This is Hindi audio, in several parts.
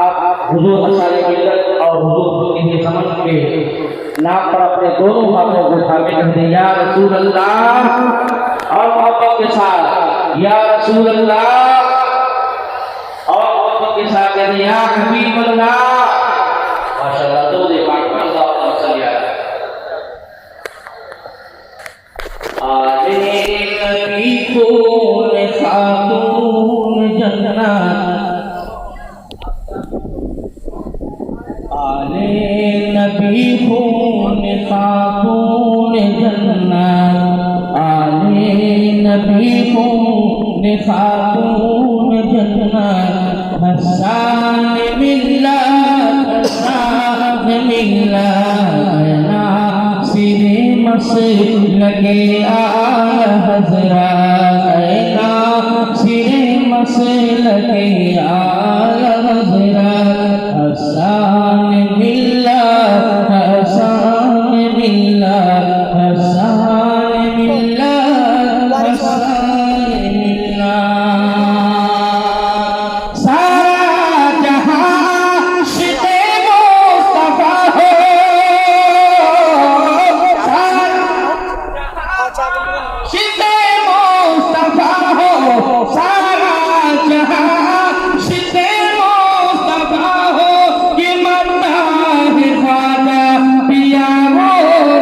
आप हुजूर असारे मिल्लत और हुजूर के ज़मान के नाम पर अपने दोनों हाथों को उठा के कहते या रसूल अल्लाह और मोहब्बत के साथ या रसूल अल्लाह और मोहब्बत के साथ कहते या हबीब अल्लाह। माशाअल्लाह तो दे पाक में अल्लाह सल्ली अलैहि आले नबी खून खातून जन्नत आले नबी खून खातून जन्नत आले नबी खून खातून जन्नत हसन मिल्लत नासिर मसलके आला हज़रत नासिर मसलके आला हज़रत हसन मिल्लत हसन मिल्लत हसन मिल्लत हसन मिल्लत सारा जहां शिते मुस्तफा हो शिते मुस्तफा हो सारा जहां शिते मुस्तफा हो कि मरता है ख्वाजा पिया वो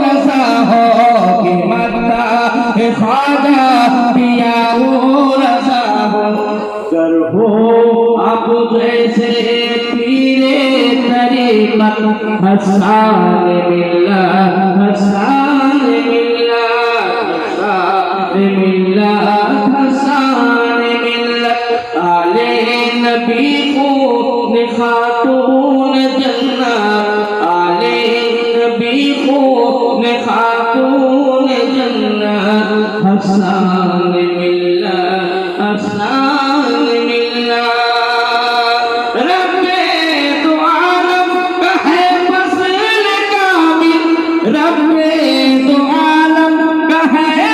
रज़ा हो कि मरता है ख्वाजा पिया वो रज़ा हो कर हो अब जैसे पीरे तरीक़त हसन मिल्लत हसन मिल्लत हसन मिल्लत हसन मिल्लत आले नबी खून खातून जन्नत आले नबी खून खातून जन्नत हसन मिल्लत हसन मिल्लत रब्बे दो आलम का है फज़ल कामिल रब्बे दो आलम का है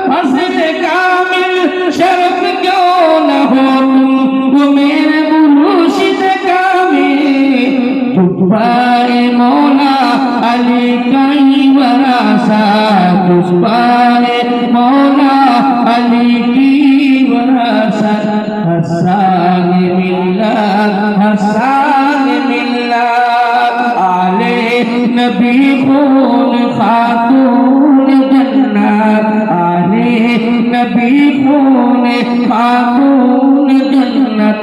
फज़ल कामिल शर्फ क्यों न हो तुम मेरे मुर्शिद कामिल जुब्बाए मौला अली की वरासत जुब्बाए मौला अली की वरासत हसन मिल्लत हसन मिल्लत आले नबी खून खातून जन्नत आले नबी खून खातून जन्नत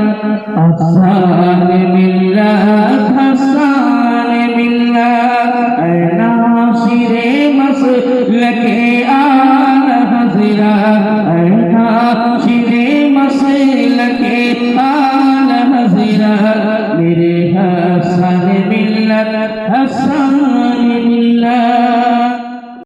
हसन मिल्लत हसन मिल्लत ऐ नासिरे मसलके आला हज़रत ऐ नासिरे मसलके